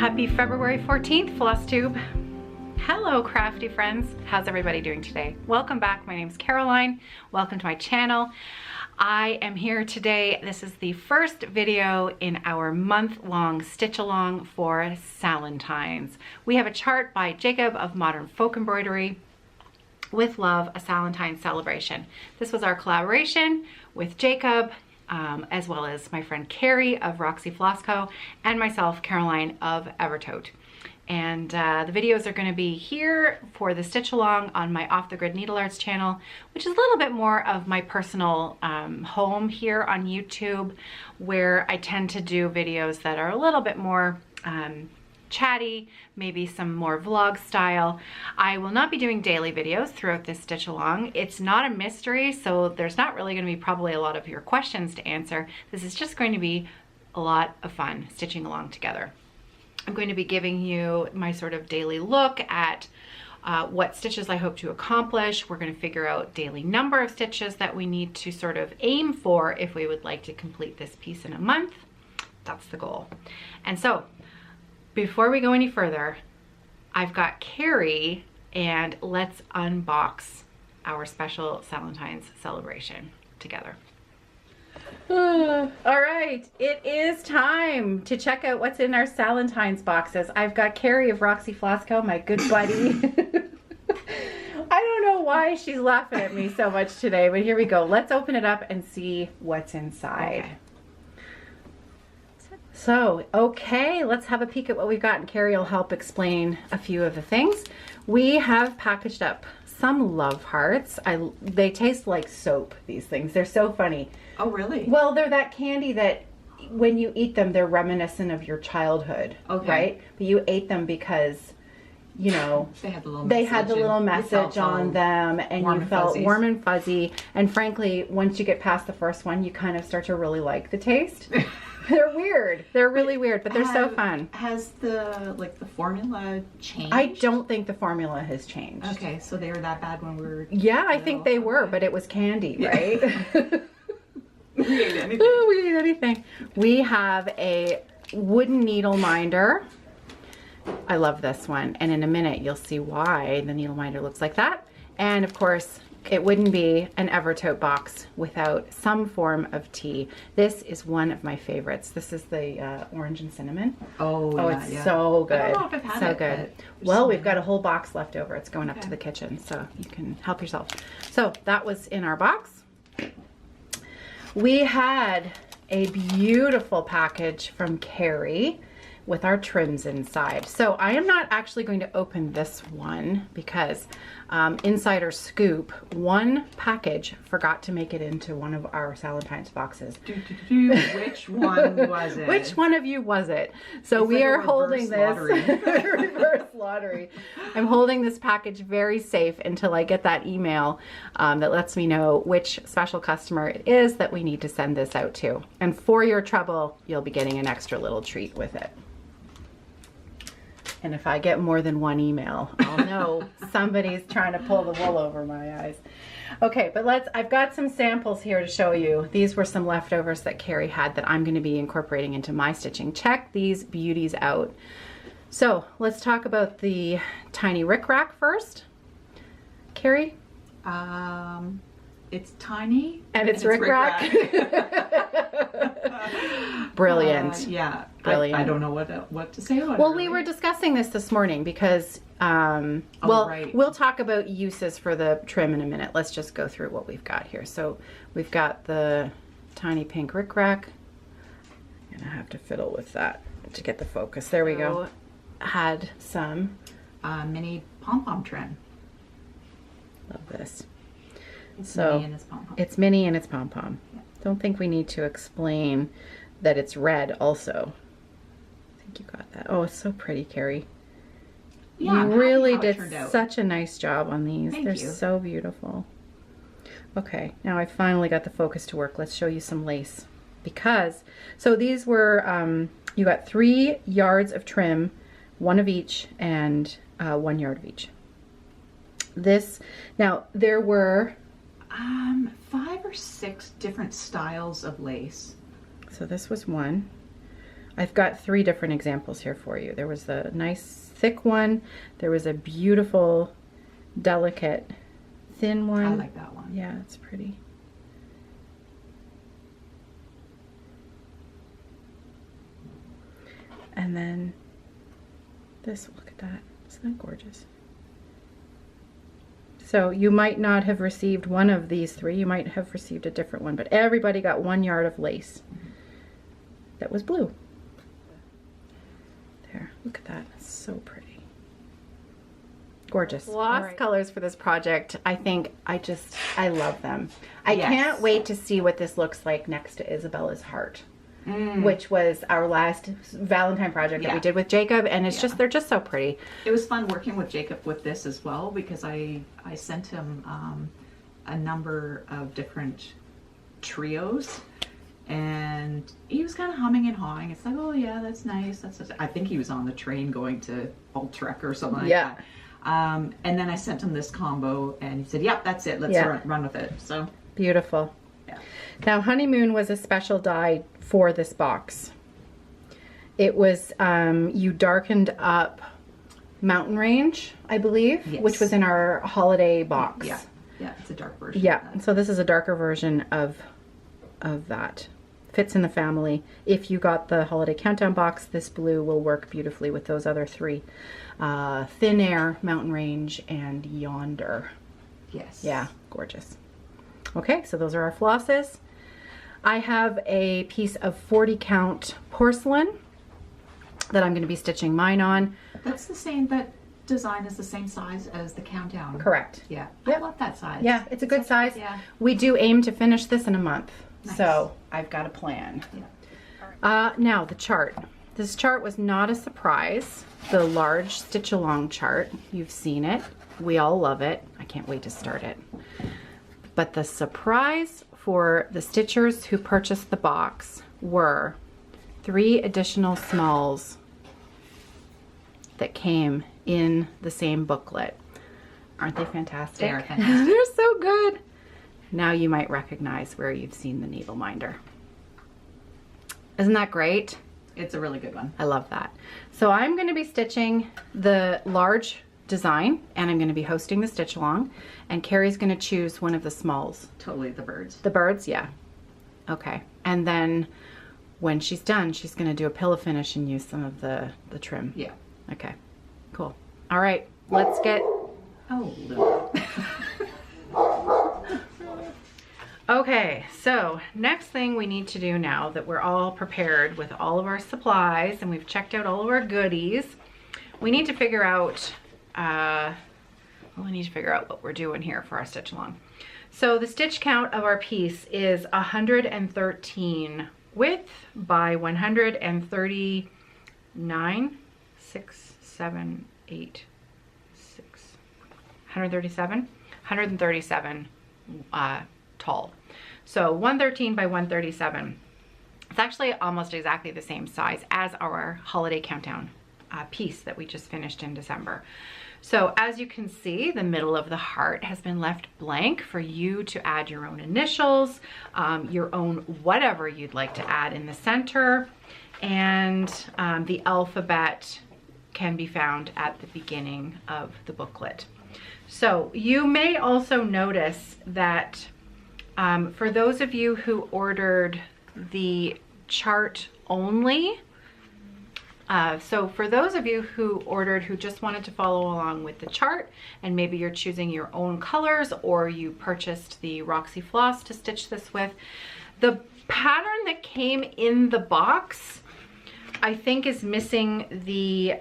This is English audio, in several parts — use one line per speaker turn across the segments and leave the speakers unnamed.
Happy February 14th, Flosstube. Hello, crafty friends. How's everybody doing today? Welcome back. My name's Caroline. Welcome to my channel. I am here today. This is the first video in our month-long stitch along for Salentines. We have a chart by Jacob of Modern Folk Embroidery. With love, a Salentine celebration. This was our collaboration with Jacob, as well as my friend Carrie of Roxy Flosco and myself, Caroline of Evertote. And the videos are going to be here for the stitch along on my Off the Grid Needlearts channel, which is a little bit more of my personal home here on YouTube, where I tend to do videos that are a little bit more chatty, maybe some more vlog style. I will not be doing daily videos throughout this stitch along. It's not a mystery, so there's not really going to be probably a lot of your questions to answer. This is just going to be a lot of fun stitching along together. I'm going to be giving you my sort of daily look at what stitches I hope to accomplish. We're going to figure out daily number of stitches that we need to sort of aim for if we would like to complete this piece in a month. That's the goal. And so before we go any further, I've got Carrie, and let's unbox our special Salentine's celebration together. All right, it is time to check out what's in our Salentine's boxes. I've got Carrie of Roxy Flosco, my good buddy. I don't know why she's laughing at me so much today, but here we go. Let's open it up and see what's inside. Okay. So, okay, let's have a peek at what we've got, and Carrie will help explain a few of the things. We have packaged up some love hearts. They taste like soap, these things. They're so funny.
Oh, really?
Well, they're that candy that when you eat them, they're reminiscent of your childhood, okay, right? But you ate them because, you know, they had the little message on them, and you felt warm and fuzzy. And frankly, once you get past the first one, you kind of start to really like the taste. They're weird. They're really weird, but they're so fun.
Has the formula changed?
I don't think the formula has changed.
Okay, so they were that bad when we were...
Yeah, I think they were, but it was candy, right?
We ate anything.
Oh, we ate anything. We have a wooden needle minder. I love this one, and in a minute you'll see why the needle minder looks like that. And of course, it wouldn't be an Evertote box without some form of tea. This is one of my favorites. This is the orange and cinnamon.
Oh, yeah,
it's so good.
I don't know if I've had
so
it,
good. Well, we've got a whole box left over. It's going up to the kitchen, so you can help yourself. So that was in our box. We had a beautiful package from Carrie with our trims inside. So I am not actually going to open this one because insider scoop, one package forgot to make it into one of our Salentine's boxes.
Which one was it?
Which one of you was it? So it's we are holding this reverse lottery. I'm holding this package very safe until I get that email that lets me know which special customer it is that we need to send this out to. And for your trouble, you'll be getting an extra little treat with it. And if I get more than one email, I'll know somebody's trying to pull the wool over my eyes. Okay, but I've got some samples here to show you. These were some leftovers that Carrie had that I'm going to be incorporating into my stitching. Check these beauties out. So let's talk about the tiny rickrack first. Carrie?
It's tiny.
And it's rickrack. Brilliant.
Yeah.
Brilliant.
I don't know what to say about it.
Well, we were discussing this morning because, we'll talk about uses for the trim in a minute. Let's just go through what we've got here. So we've got the tiny pink rickrack. I'm gonna have to fiddle with that to get the focus. There we go. Had some
mini pom-pom trim.
Love this.
It's mini and it's pom-pom.
It's mini and it's pom-pom. Yeah. Don't think we need to explain that it's red also. I think you got that. Oh, it's so pretty, Carrie.
Yeah,
you really did such a nice job on these. They're so beautiful. Okay, now I finally got the focus to work. Let's show you some lace. So these were, you got 3 yards of trim, 1 of each, and 1 yard of each. Now there were
5 or 6 different styles of lace.
So this was one. I've got 3 different examples here for you. There was a nice thick one. There was a beautiful, delicate, thin one.
I like that one.
Yeah, it's pretty. And then this, look at that. Isn't that gorgeous? So you might not have received one of these 3. You might have received a different one, but everybody got 1 yard of lace that was blue. There, look at that. It's so pretty. Gorgeous. Floss colors for this project. I think I love them. I can't wait to see what this looks like next to Isabella's heart. Which was our last Valentine project that we did with Jacob, and it's just, they're just so pretty.
It was fun working with Jacob with this as well, because I sent him a number of different trios, and he was kind of humming and hawing. It's like, oh yeah, that's nice. I think he was on the train going to Ultrek or something like that. And then I sent him this combo, and he said, yep, that's it. Let's run with it. So
beautiful.
Yeah.
Now, Honeymoon was a special die for this box. It was, you darkened up Mountain Range, I believe, which was in our holiday box.
Yeah, yeah, it's a dark version.
Yeah, so this is a darker version of that. Fits in the family. If you got the holiday countdown box, this blue will work beautifully with those other 3. Thin Air, Mountain Range, and Yonder.
Yes.
Yeah, gorgeous. Okay, so those are our flosses. I have a piece of 40 count porcelain that I'm going to be stitching mine on.
That's the same, that design is the same size as the countdown.
Correct.
Yeah.
Yep.
I love that size.
Yeah, it's a good size.
Yeah.
We do aim to finish this in a month.
Nice.
So I've got a plan.
Yeah.
Now the chart. This chart was not a surprise. The large stitch along chart. You've seen it. We all love it. I can't wait to start it. But the surprise for the stitchers who purchased the box were 3 additional smalls that came in the same booklet. Aren't they fantastic?
They are fantastic.
They're so good. Now you might recognize where you've seen the needle minder. Isn't that great?
It's a really good one.
I love that. So I'm going to be stitching the large design, and I'm going to be hosting the stitch along, and Carrie's going to choose one of the smalls.
Totally the birds.
The birds, yeah. Okay. And then when she's done, she's going to do a pillow finish and use some of the trim.
Yeah.
Okay. Cool. All right. Let's get...
Oh, Lou.
Okay, so next thing we need to do now that we're all prepared with all of our supplies and we've checked out all of our goodies, we need to figure out what we're doing here for our stitch along. So the stitch count of our piece is 113 width by 139, 6, 7, 8, 6, 137 tall. So 113 by 137. It's actually almost exactly the same size as our holiday countdown piece that we just finished in December. So as you can see, the middle of the heart has been left blank for you to add your own initials, your own whatever you'd like to add in the center, and the alphabet can be found at the beginning of the booklet. So you may also notice that for those of you who ordered the chart only, so for those of you who just wanted to follow along with the chart, and maybe you're choosing your own colors or you purchased the Roxy Floss to stitch this with, the pattern that came in the box, I think, is missing the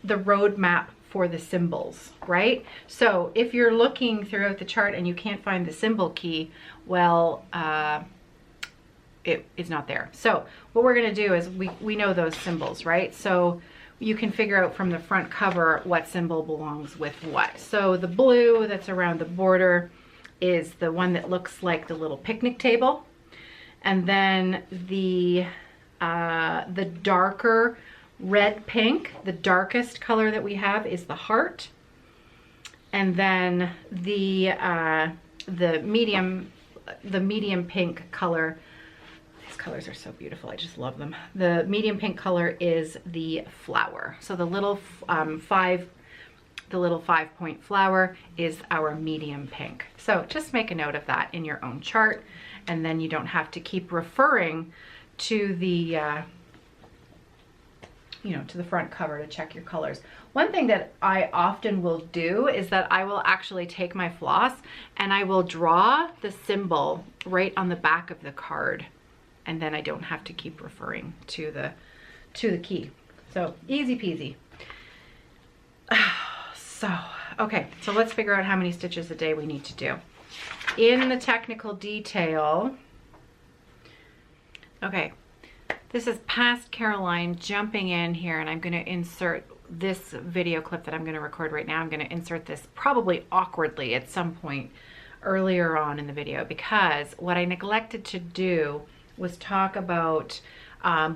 roadmap for the symbols, right? So if you're looking throughout the chart and you can't find the symbol key, well, it is not there. So what we're gonna do is we know those symbols, right? So you can figure out from the front cover what symbol belongs with what. So the blue that's around the border is the one that looks like the little picnic table. And then the darker red pink, the darkest color that we have, is the heart. And then the medium pink color is colors are so beautiful. I just love them. The medium pink color is the flower. So the little 5-point flower is our medium pink. So just make a note of that in your own chart, and then you don't have to keep referring to the you know, to the front cover to check your colors. One thing that I often will do is that I will actually take my floss and I will draw the symbol right on the back of the card, and then I don't have to keep referring to the key. So easy peasy. Okay, so let's figure out how many stitches a day we need to do. In the technical detail, okay, this is past Caroline jumping in here, and I'm going to insert this video clip that I'm going to record right now. I'm going to insert this probably awkwardly at some point earlier on in the video, because what I neglected to do was talk about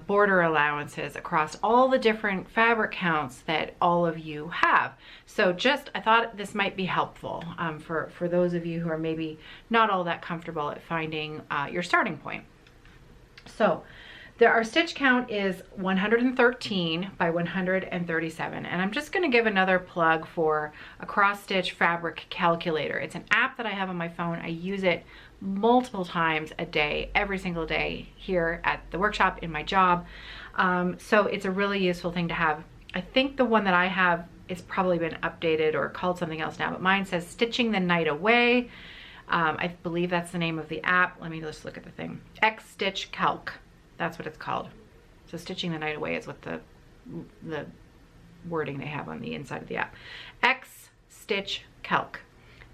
border allowances across all the different fabric counts that all of you have. So just, I thought this might be helpful for those of you who are maybe not all that comfortable at finding your starting point. So our stitch count is 113 by 137, and I'm just going to give another plug for a cross stitch fabric calculator. It's an app that I have on my phone. I use it multiple times a day, every single day here at the workshop, in my job. So it's a really useful thing to have. I think the one that I have is probably been updated or called something else now, but mine says Stitching the Night Away. I believe that's the name of the app. Let me just look at the thing. X Stitch Calc. That's what it's called. So Stitching the Night Away is what the wording they have on the inside of the app. X Stitch Calc.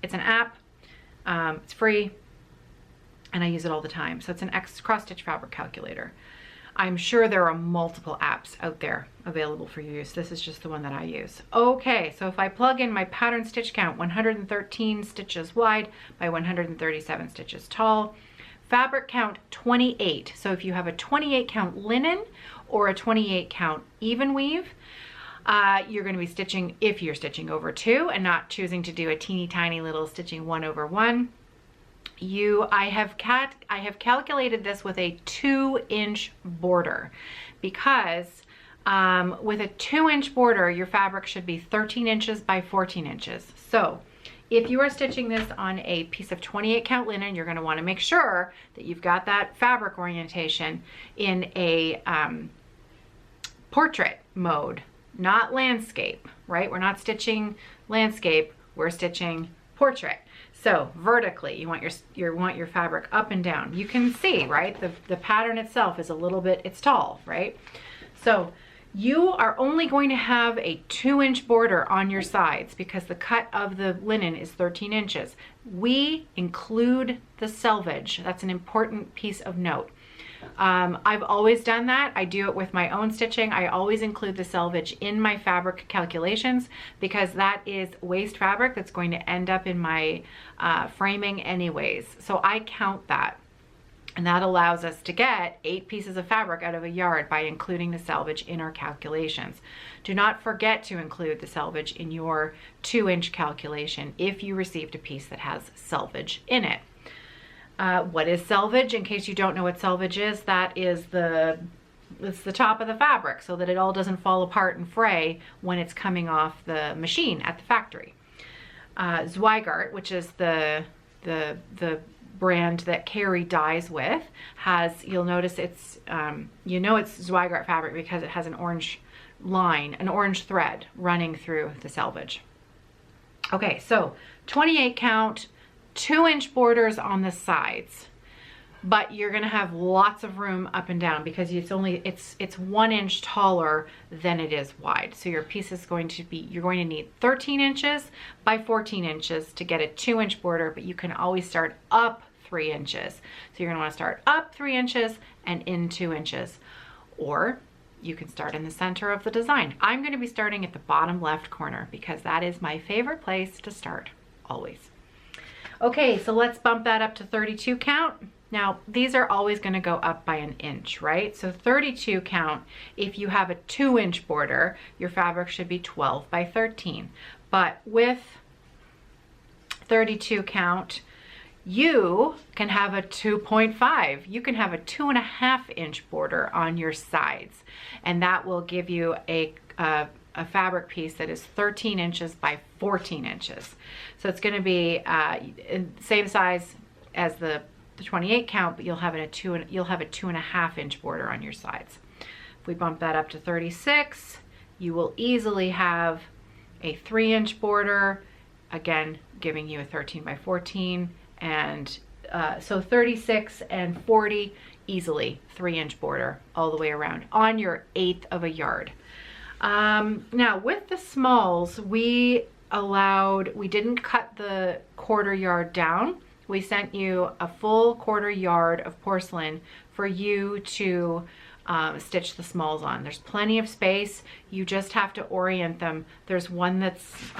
It's an app. It's free, and I use it all the time. So it's an X cross stitch fabric calculator. I'm sure there are multiple apps out there available for your use. This is just the one that I use. Okay, so if I plug in my pattern stitch count, 113 stitches wide by 137 stitches tall. Fabric count 28. So if you have a 28 count linen or a 28 count even weave, you're going to be stitching, if you're stitching over 2 and not choosing to do a teeny tiny little stitching 1 over 1. I have calculated this with a 2-inch border, because with a 2-inch border, your fabric should be 13 inches by 14 inches. So if you are stitching this on a piece of 28 count linen, you're going to want to make sure that you've got that fabric orientation in a portrait mode, not landscape, right? We're not stitching landscape, we're stitching portrait. So vertically, you want your fabric up and down. You can see, right? The pattern itself is a little bit, it's tall, right? So you are only going to have a 2-inch border on your sides because the cut of the linen is 13 inches. We include the selvage. That's an important piece of note. I've always done that. I do it with my own stitching. I always include the selvage in my fabric calculations because that is waste fabric that's going to end up in my framing anyways. So I count that. And that allows us to get 8 pieces of fabric out of a yard by including the selvage in our calculations. Do not forget to include the selvage in your 2-inch calculation if you received a piece that has selvage in it. What is selvage? In case you don't know what selvage is, that is it's the top of the fabric so that it all doesn't fall apart and fray when it's coming off the machine at the factory. Zweigart, which is the brand that Carrie dyes with, you'll notice it's, it's Zweigart fabric because it has an orange line, an orange thread running through the selvage. Okay, so 28 count, 2-inch borders on the sides, but you're gonna have lots of room up and down because it's 1 inch taller than it is wide. So your piece is going to be, you're going to need 13 inches by 14 inches to get a 2-inch border, but you can always start up 3 inches. So you're gonna wanna start up 3 inches and in 2 inches, or you can start in the center of the design. I'm gonna be starting at the bottom left corner because that is my favorite place to start, always. Okay, so let's bump that up to 32 count. Now, these are always gonna go up by 1 inch, right? So 32 count, if you have a 2-inch border, your fabric should be 12 by 13. But with 32 count, You can have a 2.5. You can have a 2.5 inch border on your sides, and that will give you a fabric piece that is 13 inches by 14 inches. So it's going to be same size as the 28 count, but you'll have a 2.5 inch border on your sides. If we bump that up to 36, you will easily have a 3 inch border, again giving you a 13 by 14, and so 36 and 40, easily 3 inch border all the way around on your 1/8 of a yard. Now with the smalls, we didn't cut the 1/4 yard down. We sent you a full 1/4 yard of porcelain for you to stitch the smalls on. There's plenty of space. You just have to orient them. There's one that's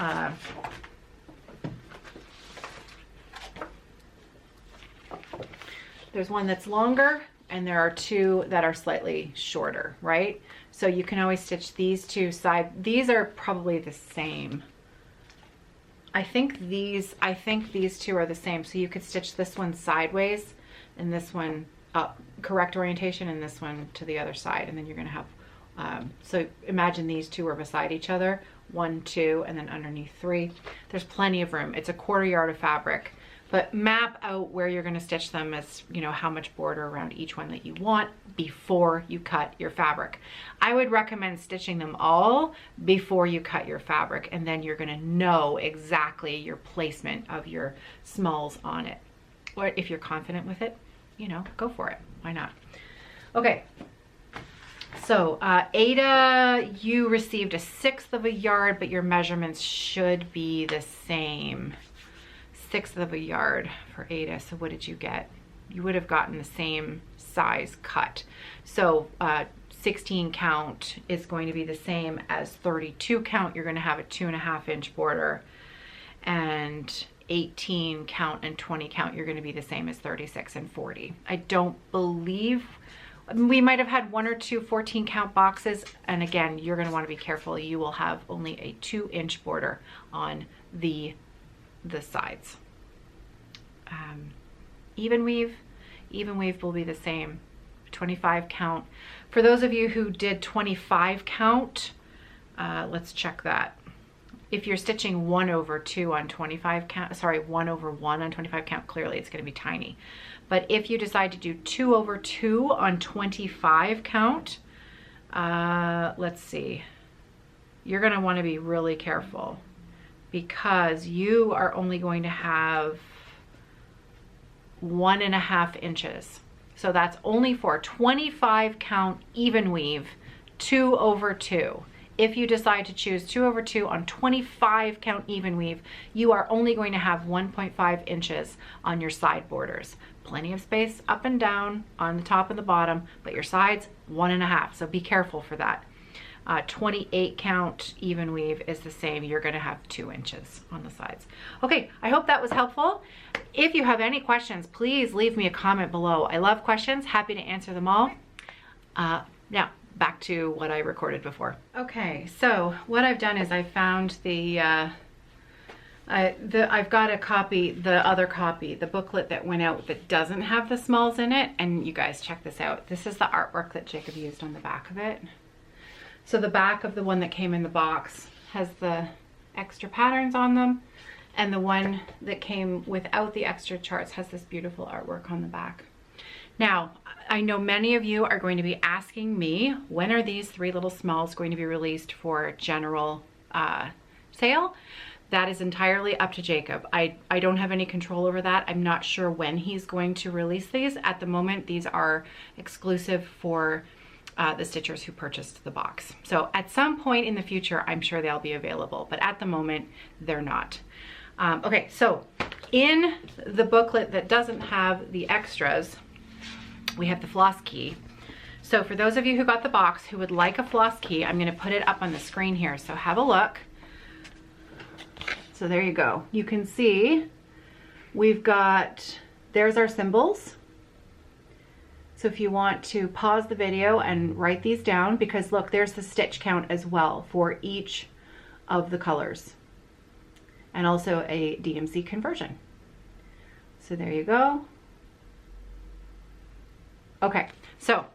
longer, and there are 2 that are slightly shorter, right? So you can always stitch these 2 side. These are probably the same. I think these 2 are the same. So you could stitch this one sideways and this one up, correct orientation, and this one to the other side. And then you're going to have, so imagine these 2 are beside each other, 1, 2, and then underneath 3. There's plenty of room. It's a 1/4 yard of fabric, but map out where you're going to stitch them as, you know, how much border around each one that you want before you cut your fabric. I would recommend stitching them all before you cut your fabric, and then you're going to know exactly your placement of your smalls on it. Or if you're confident with it, you know, go for it. Why not? Okay. So Ada, you received a 1/6 of a yard, but your measurements should be the same. 1/6 of a yard for Ada. So what did you get? You would have gotten the same size cut. So 16 count is going to be the same as 32 count. You're going to have a 2.5 inch border, and 18 count and 20 count, you're going to be the same as 36 and 40. I don't believe, we might have had 1 or 2 14 count boxes, and again, you're going to want to be careful. You will have only a 2 inch border on the sides. Even weave will be the same. 25 count. For those of you who did 25 count, let's check that. If you're stitching 1/2 on 25 count, sorry, 1/1 on 25 count, clearly it's going to be tiny. But if you decide to do 2/2 on 25 count, let's see, you're going to want to be really careful, because you are only going to have 1.5 inches. So that's only for 25 count even weave, 2/2. If you decide to choose 2/2 on 25 count even weave, you are only going to have 1.5 inches on your side borders. Plenty of space up and down on the top and the bottom, but your sides 1.5. So be careful for that. 28 count even weave is the same. You're going to have 2 inches on the sides. Okay, I hope that was helpful. If you have any questions, please leave me a comment below. I love questions, happy to answer them all. Now, back to what I recorded before. Okay, so what I've done is I found I've got a copy, the other copy, the booklet that went out that doesn't have the smalls in it, and you guys check this out. This is the artwork that Jacob used on the back of it. So the back of the one that came in the box has the extra patterns on them, and the one that came without the extra charts has this beautiful artwork on the back. Now, I know many of you are going to be asking me, when are these 3 little smalls going to be released for general sale? That is entirely up to Jacob. I don't have any control over that. I'm not sure when he's going to release these. At the moment, these are exclusive for the stitchers who purchased the box. So at some point in the future, I'm sure they'll be available, but at the moment, they're not. Okay, so in the booklet that doesn't have the extras, we have the floss key. So for those of you who got the box who would like a floss key, I'm going to put it up on the screen here. So have a look. So there you go. You can see we've got, there's our symbols. So if you want to pause the video and write these down, because look, there's the stitch count as well for each of the colors, and also a DMC conversion. So So there you go. Okay, so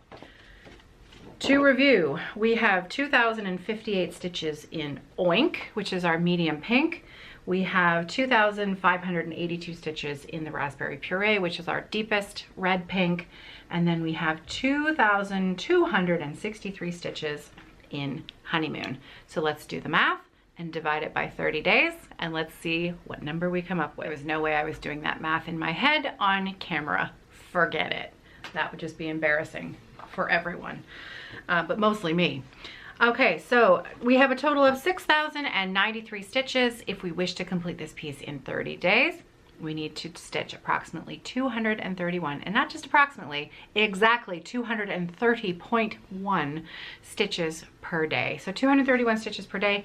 to review, we have 2,058 stitches in Oink, which is our medium pink. We have 2,582 stitches in the Raspberry Puree, which is our deepest red pink. And then we have 2,263 stitches in Honeymoon. So let's do the math and divide it by 30 days, and let's see what number we come up with. There was no way I was doing that math in my head on camera. Forget it. That would just be embarrassing for everyone, but mostly me. Okay, so we have a total of 6,093 stitches. If we wish to complete this piece in 30 days, we need to stitch approximately 231, and not just approximately, exactly 230.1 stitches per day. So 231 stitches per day.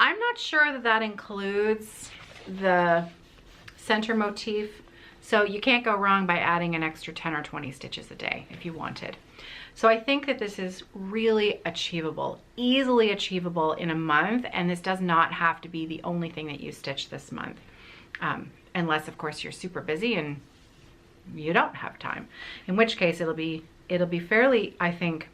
I'm not sure that that includes the center motif. So you can't go wrong by adding an extra 10 or 20 stitches a day if you wanted. So I think that this is really achievable, easily achievable in a month, and this does not have to be the only thing that you stitch this month. Unless of course you're super busy and you don't have time, in which case it'll be fairly, I think,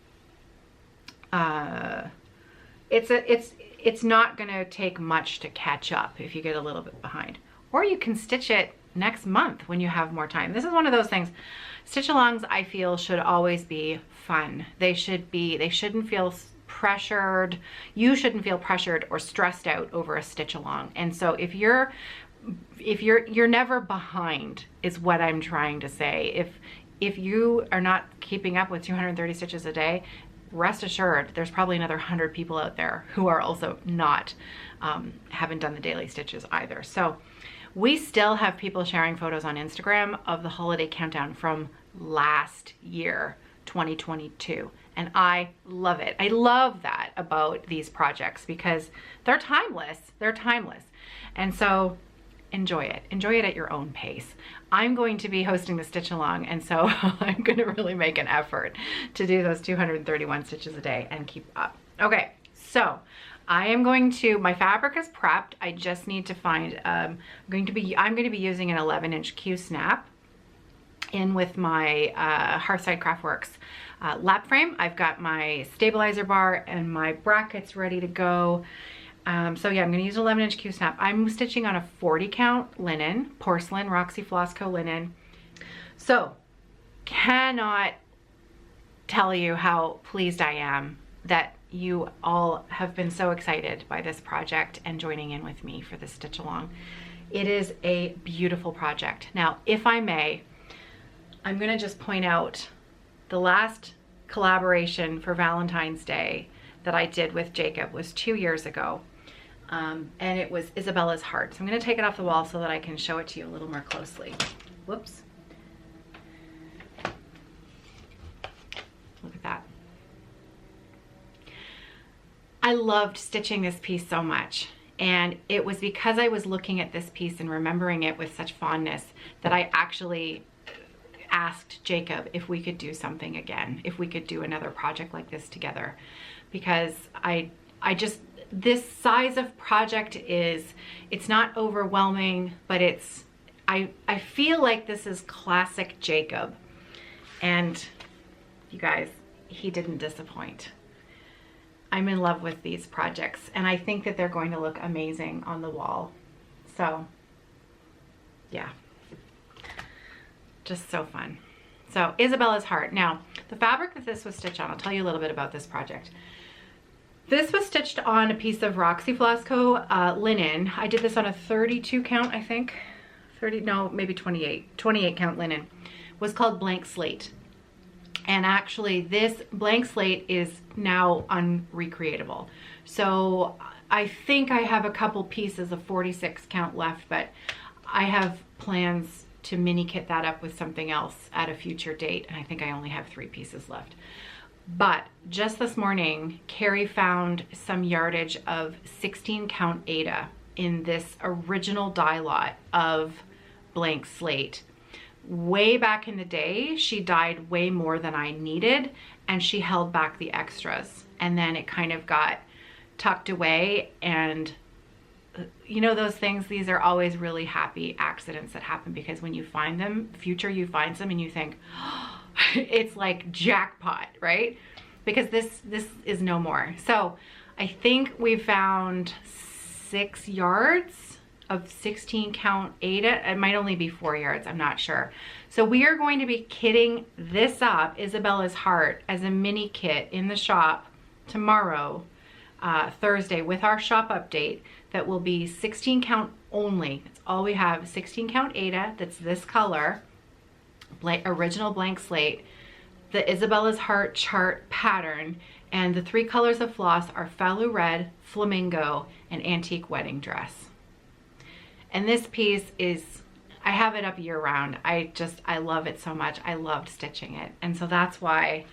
it's not gonna take much to catch up if you get a little bit behind, or you can stitch it next month when you have more time. This is one of those things. Stitch alongs, I feel, should always be fun. They shouldn't feel pressured. You shouldn't feel pressured or stressed out over a stitch along. And so if you're never behind, is what I'm trying to say. If you are not keeping up with 230 stitches a day, rest assured there's probably another 100 people out there who are also not haven't done the daily stitches either. So we still have people sharing photos on Instagram of the holiday countdown from last year, 2022. And I love it. I love that about these projects because they're timeless. They're timeless. And so enjoy it. Enjoy it at your own pace. I'm going to be hosting the stitch along, and so I'm going to really make an effort to do those 231 stitches a day and keep up. Okay, so I'm going to, my fabric is prepped. I just need to find, I'm going to be using an 11-inch Q-snap in with my Hearthside Craftworks lap frame. I've got my stabilizer bar and my brackets ready to go. So yeah, I'm going to use an 11-inch Q-snap. I'm stitching on a 40 count linen, porcelain, Roxy Flossco linen. So cannot tell you how pleased I am that you all have been so excited by this project and joining in with me for this stitch along. It is a beautiful project. Now, if I may, I'm going to just point out the last collaboration for Valentine's Day that I did with Jacob was 2 years ago. And it was Isabella's Heart. So I'm going to take it off the wall so that I can show it to you a little more closely. Whoops. Look at that. I loved stitching this piece so much. And it was because I was looking at this piece and remembering it with such fondness that I actually asked Jacob if we could do something again, if we could do another project like this together. Because I just, this size of project it's not overwhelming, but I feel like this is classic Jacob. And you guys, he didn't disappoint. I'm in love with these projects, and I think that they're going to look amazing on the wall. So yeah, just so fun. So Isabella's Heart. Now, the fabric that this was stitched on, I'll tell you a little bit about this project. This was stitched on a piece of Roxy Flossco linen. I did this on a 32 count, I think. 30, no, maybe 28 count linen. It was called Blank Slate. And actually this Blank Slate is now unrecreatable. So I think I have a couple pieces of 46 count left, but I have plans to mini kit that up with something else at a future date. And I think I only have 3 pieces left. But just this morning, Carrie found some yardage of 16 count Aida in this original die lot of Blank Slate. Way back in the day, she dyed way more than I needed, and she held back the extras. And then it kind of got tucked away and you know those things, these are always really happy accidents that happen, because when you find them, future you find them and you think, oh, it's like jackpot, right? Because this is no more. So I think we found 6 yards of 16 count Aida. It might only be 4 yards, I'm not sure. So we are going to be kitting this up, Isabella's Heart, as a mini kit in the shop tomorrow, Thursday, with our shop update. That will be 16 count only. That's all we have. 16 count Aida, that's this color, original blank slate, the Isabella's Heart chart pattern, and the 3 colors of floss are Falou Red, Flamingo, and Antique Wedding Dress. And this piece is, I have it up year round. I love it so much. I loved stitching it. And so that's why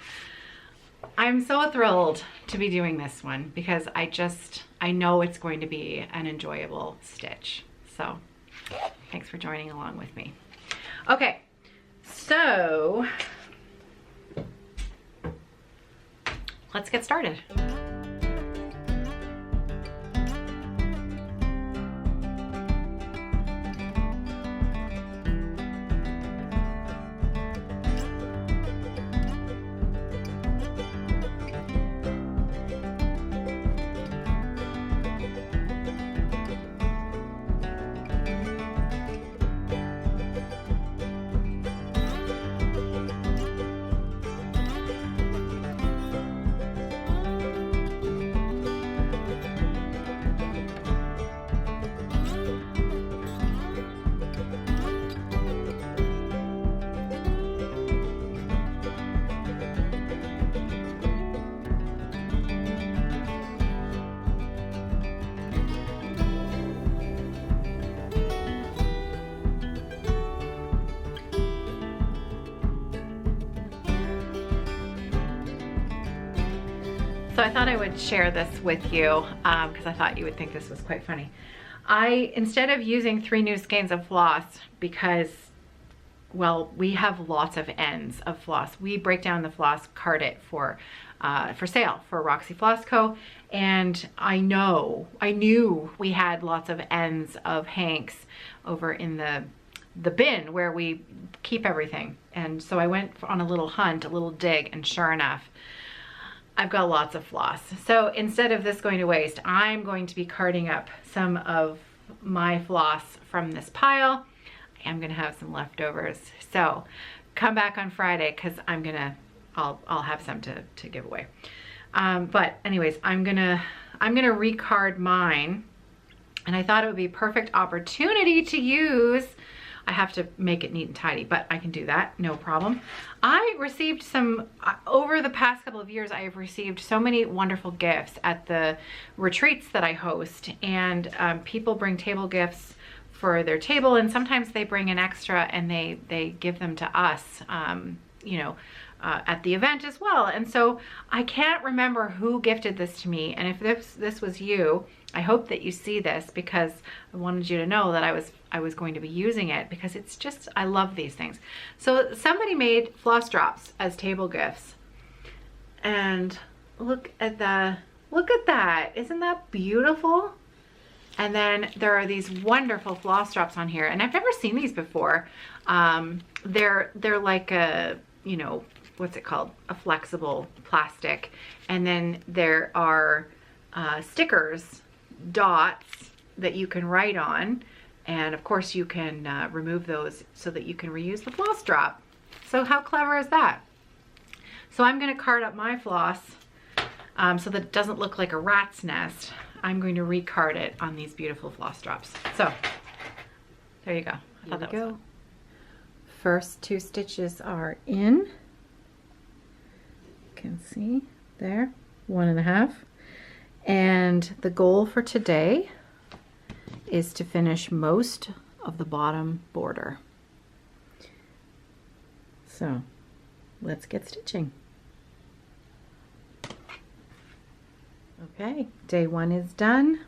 I'm so thrilled to be doing this one, because I know it's going to be an enjoyable stitch. So thanks for joining along with me. Okay, so let's get started. So I thought I would share this with you because I thought you would think this was quite funny. Instead of using 3 new skeins of floss, because, well, we have lots of ends of floss. We break down the floss, cart it for sale for Roxy Floss Co. And I knew we had lots of ends of hanks over in the bin where we keep everything. And so I went on a little hunt, a little dig, and sure enough, I've got lots of floss. So instead of this going to waste, I'm going to be carting up some of my floss from this pile. I am gonna have some leftovers. So come back on Friday, because I'll have some to give away. But anyways, I'm gonna recard mine, and I thought it would be a perfect opportunity to use. I have to make it neat and tidy, but I can do that, no problem. I received some, over the past couple of years, I have received so many wonderful gifts at the retreats that I host, and people bring table gifts for their table, and sometimes they bring an extra and they give them to us, you know, at the event as well. And so I can't remember who gifted this to me, and if this was you, I hope that you see this, because I wanted you to know that I was going to be using it, because it's just, I love these things. So somebody made floss drops as table gifts, and look at that. Isn't that beautiful? And then there are these wonderful floss drops on here, and I've never seen these before. They're like a, you know, what's it called? A flexible plastic. And then there are stickers, dots that you can write on, and of course you can remove those so that you can reuse the floss drop. So how clever is that? So I'm going to card up my floss so that it doesn't look like a rat's nest. I'm going to recard it on these beautiful floss drops. So there you go. I thought that was fun. First 2 stitches are in. You can see there, 1.5. And the goal for today is to finish most of the bottom border. So let's get stitching. Okay, day 1 is done.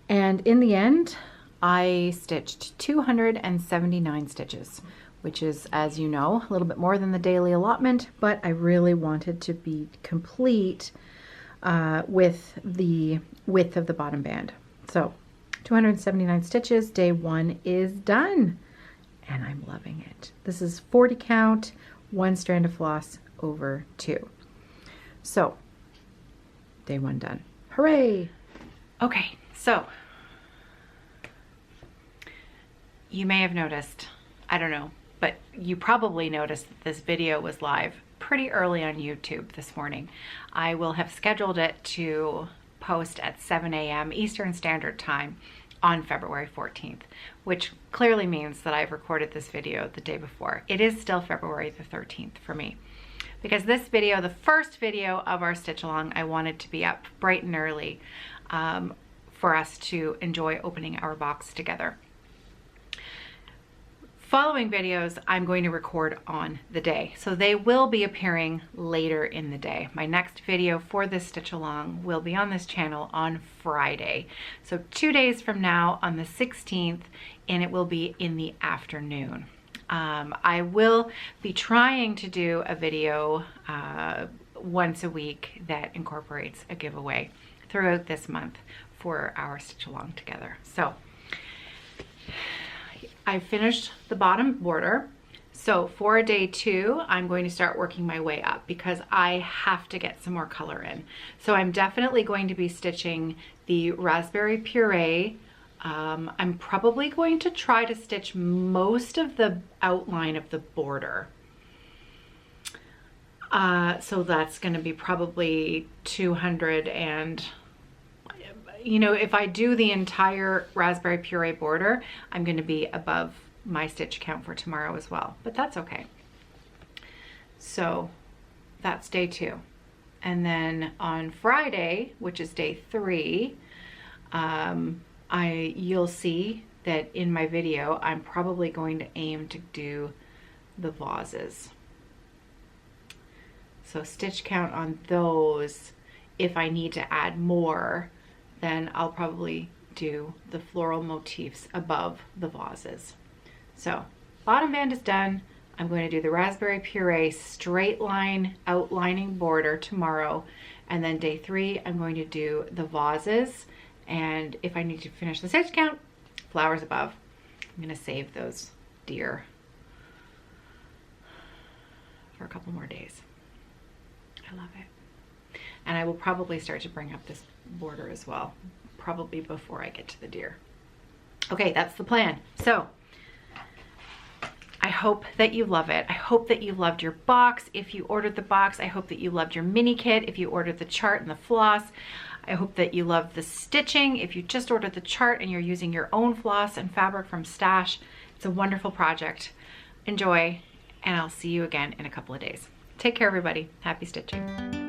And in the end, I stitched 279 stitches, which is, as you know, a little bit more than the daily allotment, but I really wanted to be complete with the width of the bottom band. So 279 stitches, day 1 is done, and I'm loving it. This is 40 count, 1 strand of floss over 2. So day 1 done. Hooray! Okay, so you may have noticed, I don't know, but you probably noticed that this video was live pretty early on YouTube this morning. I will have scheduled it to post at 7 a.m. Eastern Standard Time on February 14th, which clearly means that I've recorded this video the day before. It is still February the 13th for me, because this video, the first video of our stitch along, I wanted to be up bright and early for us to enjoy opening our box together. Following videos, I'm going to record on the day, so they will be appearing later in the day. My next video for this stitch along will be on this channel on Friday, so 2 days from now on the 16th, and it will be in the afternoon. I will be trying to do a video once a week that incorporates a giveaway throughout this month for our stitch along together. So I finished the bottom border. So for day 2, I'm going to start working my way up because I have to get some more color in. So I'm definitely going to be stitching the raspberry puree. I'm probably going to try to stitch most of the outline of the border. So that's going to be probably 200, and you know, if I do the entire raspberry puree border, I'm going to be above my stitch count for tomorrow as well, but that's okay. So that's day 2. And then on Friday, which is day 3, you'll see that in my video, I'm probably going to aim to do the vases. So stitch count on those, if I need to add more, then I'll probably do the floral motifs above the vases. So bottom band is done. I'm going to do the raspberry puree straight line outlining border tomorrow. And then day 3, I'm going to do the vases. And if I need to finish the stitch count, flowers above. I'm going to save those deer for a couple more days. I love it. And I will probably start to bring up this border as well, probably before I get to the deer. Okay, that's the plan. So I hope that you love it. I hope that you loved your box if you ordered the box. I hope that you loved your mini kit if you ordered the chart and the floss. I hope that you loved the stitching if you just ordered the chart and you're using your own floss and fabric from Stash. It's a wonderful project. Enjoy, and I'll see you again in a couple of days. Take care, everybody. Happy stitching.